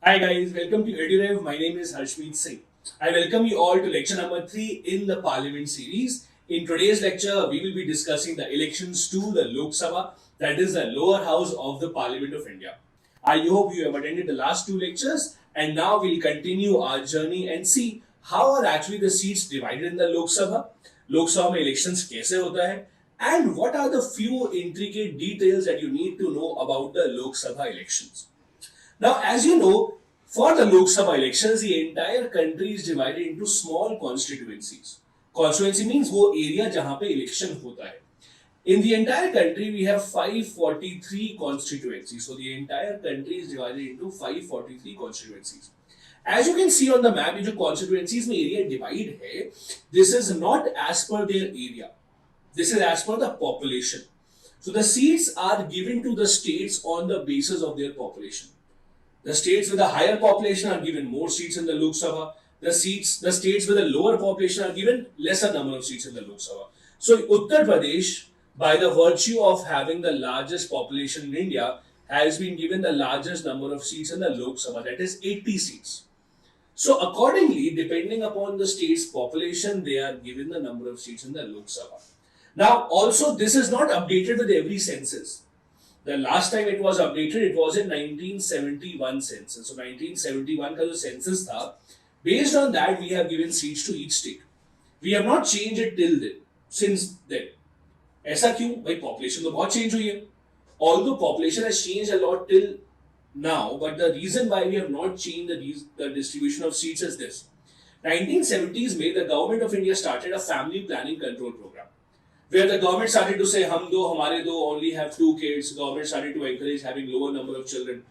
Hi guys, welcome to Edirev. My name is Harshmeet Singh. I welcome you all to lecture number 3 in the Parliament series. In today's lecture, we will be discussing the elections to the Lok Sabha, that is the lower house of the Parliament of India. I hope you have attended the last two lectures and now we'll continue our journey and see how are actually the seats divided in the Lok Sabha. Lok Sabha में elections कैसे होता है and what are the few intricate details that you need to know about the Lok Sabha elections. Now, as you know, for the Lok Sabha elections, the entire country is divided into small constituencies. Constituency means वो area जहाँ पे election होता है. In the entire country, we have 543 constituencies. So the entire country is divided into 543 constituencies. As you can see on the map, ये जो constituencies में area divide है, this is not as per their area. This is as per the population. So the seats are given to the states on the basis of their population. The states with a higher population are given more seats in the Lok Sabha. The states with a lower population are given lesser number of seats in the Lok Sabha. So Uttar Pradesh, by the virtue of having the largest population in India, has been given the largest number of seats in the Lok Sabha, that is 80 seats. So accordingly, depending upon the state's population, they are given the number of seats in the Lok Sabha. Now, also this is not updated with every census. The last time it was updated, it was in 1971 census. So 1971 का जो census था, based on that we have given seats to each state. We have not changed it till then, since then. ऐसा क्यों? भाई population तो बहुत change हुई है. Although population has changed a lot till now, but the reason why we have not changed the distribution of seats is this. 1970s में the government of India started a family planning control program, where the government started to say, hum do, hamare do, only have 2 kids. Government started to encourage having lower number of children.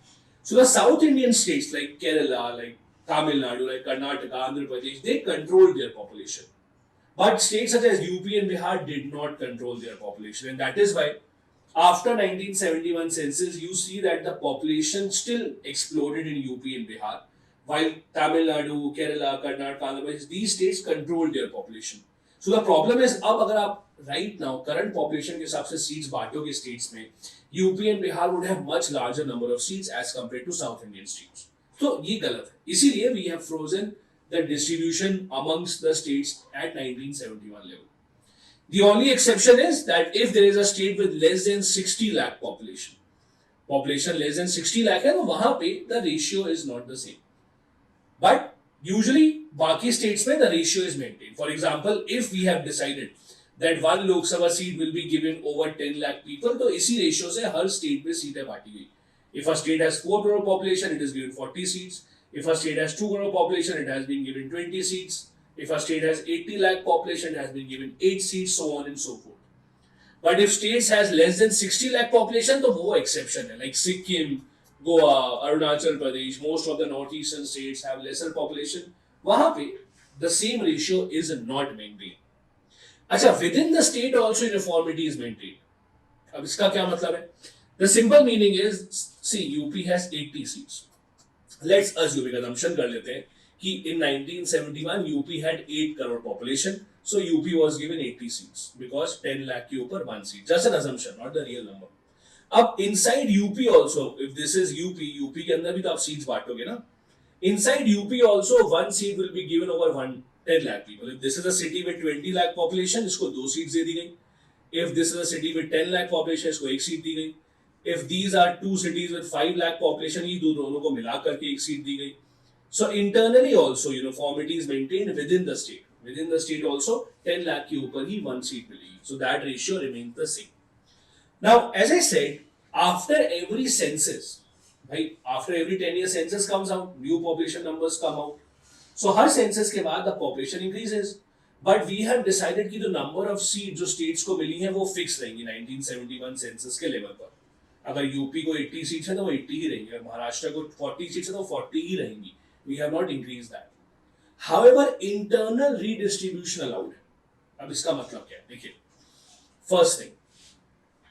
So the South Indian states like Kerala, like Tamil Nadu, like Karnataka, Andhra Pradesh, they controlled their population. But states such as UP and Bihar did not control their population. And that is why after 1971 census, you see that the population still exploded in UP and Bihar, while Tamil Nadu, Kerala, Karnataka, Andhra Pradesh, these states controlled their population. So the problem is, अब अगर आप right now current population के हिसाब से seats बांटोगे states में, UP and Bihar would have much larger number of seats as compared to South Indian states. तो ये गलत है. इसीलिए we have frozen the distribution amongst the states at 1971 level. The only exception is that if there is a state with less than 60 lakh population less than 60 lakh है, तो वहाँ पे the ratio is not the same. But usually बाकी states में the ratio is maintained. For example, if we have decided that one Lok Sabha seat will be given over 10 lakh people, तो इसी ratio से हर state में सीटें बांटी गई. If a state has 4 crore population, it is given 40 seats. If a state has 2 crore population, it has been given 20 seats. If a state has 80 lakh population, it has been given 8 seats, so on and so forth. But if states has less than 60 lakh population, तो वो exception है. Like Sikkim, Goa, Arunachal Pradesh, most of the northeastern states have lesser population. वहाँ पे the same ratio is not maintained. अच्छा, within the state also uniformity is maintained. अब इसका क्या मतलब है? The simple meaning is, see, UP has 80 seats. Let's assume, एक assumption कर लेते हैं कि in 1971 UP had 8 crore population, so UP was given 80 seats because 10 lakh के ऊपर 1 seat. Just an assumption, not the real number. अब inside UP also, if this is UP के अंदर भी तो आप seats बांटोगे ना? Inside UP also 1 seat will be given over 10 lakh people. If this is a city with 20 lakh population, इसको 2 seats दे दी गई. If this is a city with 10 lakh population, इसको 1 seat दी गई. If these are 2 cities with 5 lakh population, ये दोनों को मिला करके 1 seat दी गई. So internally also uniformity is maintained within the state. Within the state also 10 lakh के ऊपर ही 1 seat मिलेगी. So that ratio remains the same. Now, as I said, after every census, after every 10-year census comes out, new population numbers come out. So her census के बाद the population increases. But we have decided कि the number of seats जो states को मिली हैं वो fix रहेंगी 1971 census के level पर. अगर यूपी को 80 सीट्स है तो वो 80 ही रहेंगी. अगर महाराष्ट्र को 40 सीट्स है तो 40 ही रहेंगी. We have not increased that. However, internal redistribution allowed है. अब इसका मतलब क्या है? देखिए, first thing,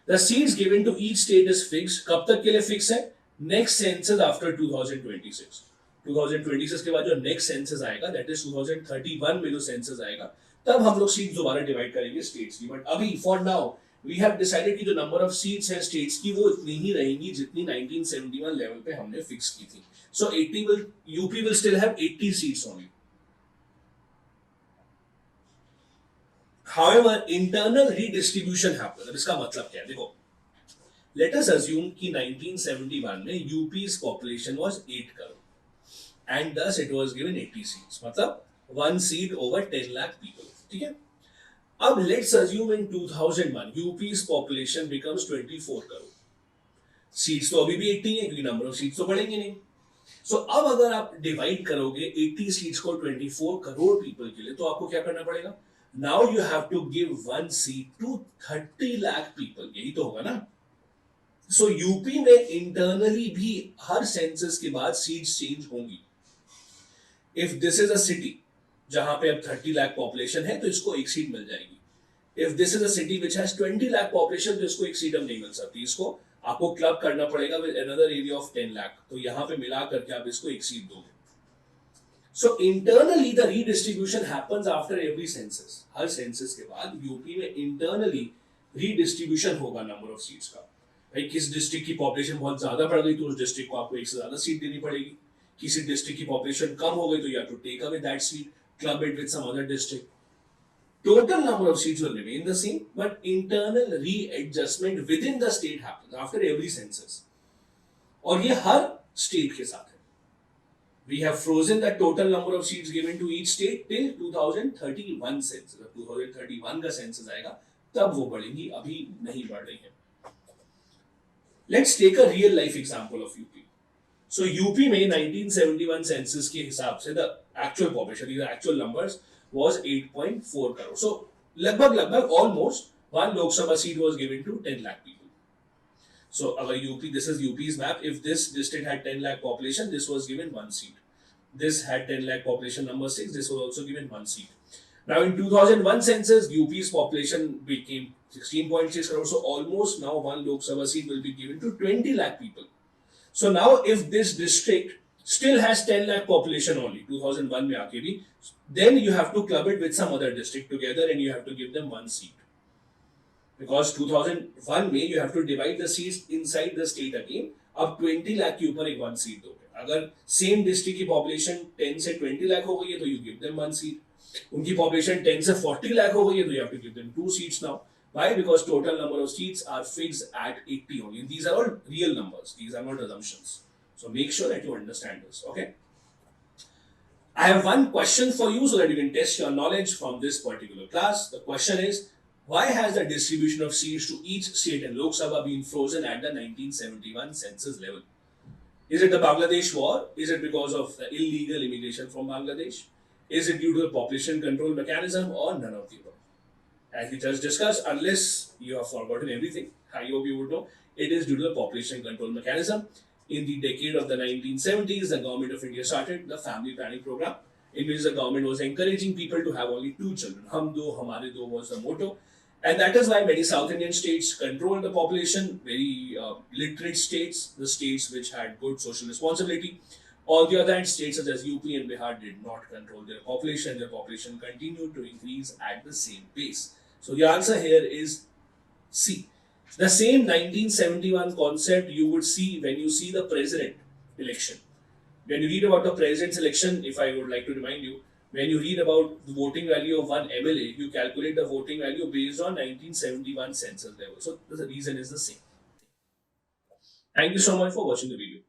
the seats given to each state is fixed. कब तक के लिए fix है? Next census after 2026. 2026 के बाद जो next census आएगा, that is 2031 में जो census आएगा, तब हम लोग सीट दोबारा डिवाइड करेंगे स्टेट्स की. बट अभी for now we have decided कि जो number of seats है states की वो इतनी ही रहेंगी जितनी 1971 level पे हमने fix की थी. So 80 will UP will still have 80 seats only. However, internal redistribution happened. अब इसका मतलब क्या है? देखो, let us assume कि 1971 में UP's population was 8 crore and thus it was given 80 seats. मतलब 1 seat over 10 lakh people. ठीक है? अब let's assume in 2001 UP's population becomes 24 crore. Seats तो अभी भी 80 है क्योंकि number of seats तो बढ़ेंगे नहीं. So अब अगर आप divide करोगे 80 seats को 24 crore people के लिए तो आपको क्या करना पड़ेगा? Now you have to give 1 seat to 30 lakh people. यही तो होगा ना? So यूपी में internally भी हर census के बाद seats change होंगी. If this is a city जहां पे अब 30 लाख पॉपुलेशन है तो इसको एक सीट मिल जाएगी. If this is a city which has 20 lakh population तो इसको एक सीट अब नहीं मिल सकती. इसको आपको क्लब करना पड़ेगा with another area of 10 lakh. तो यहां पे मिला करके आप इसको एक सीट दोगे. So internally the redistribution happens after every census. हर सेंसस के बाद यूपी में इंटरनली रीडिस्ट्रीब्यूशन होगा नंबर ऑफ सीट्स का. भाई किस डिस्ट्रिक्ट की पॉपुलेशन बहुत ज्यादा बढ़ गई तो उस डिस्ट्रिक्ट को आपको एक से ज्यादा सीट देनी पड़ेगी. किसी डिस्ट्रिक्ट की पॉपुलेशन कम हो गई तो you have to take away that seat, club it with some other district. Total number of seats will remain the same, but internal readjustment within the state happens after every census. और ये हर state के साथ है. We have frozen the total number of seats given to each state till 2031 census. जब 2031 का census आएगा तब वो बढ़ेंगी, अभी नहीं बढ़ रही है. Let's take a real life example of UP. So UP में 1971 census के हिसाब से the actual population, these are actual numbers, was 8.4 crore. So लगभग almost one Lok Sabha seat was given to 10 lakh people. So अगर UP, this is UP's map. If this district had 10 lakh population, this was given 1 seat. This had 10 lakh population number 6, this was also given 1 seat. Now in 2001 census, UP's population became 16.6 crore. So almost now 1 Lok Sabha seat will be given to 20 lakh people. So now if this district still has 10 lakh population only, 2001 में आके भी, then you have to club it with some other district together and you have to give them 1 seat. Because 2001 में you have to divide the seats inside the state again. अब 20 lakh के ऊपर एक 1 seat दोगे. अगर same district की population 10 से 20 lakh हो गई है तो you give them 1 seat. उनकी population 10 से 40 lakh हो गई है तो you have to give them 2 seats now. Why? Because total number of seats are fixed at 80 only. These are all real numbers. These are not assumptions. So make sure that you understand this. Okay. I have one question for you so that you can test your knowledge from this particular class. The question is, why has the distribution of seats to each state in Lok Sabha been frozen at the 1971 census level? Is it the Bangladesh war? Is it because of the illegal immigration from Bangladesh? Is it due to the population control mechanism or none of the above? As we just discussed, unless you have forgotten everything, I hope you would know, it is due to the population control mechanism. In the decade of the 1970s, the government of India started the family planning program, in which the government was encouraging people to have only 2 children. Hum do, hamare do was the motto. And that is why many South Indian states controlled the population, very literate states, the states which had good social responsibility. On the other hand, states such as UP and Bihar did not control their population. Their population continued to increase at the same pace. So the answer here is C. The same 1971 concept you would see when you see the president election. When you read about the president's election, if I would like to remind you, when you read about the voting value of one MLA, you calculate the voting value based on 1971 census level. So the reason is the same. Thank you so much for watching the video.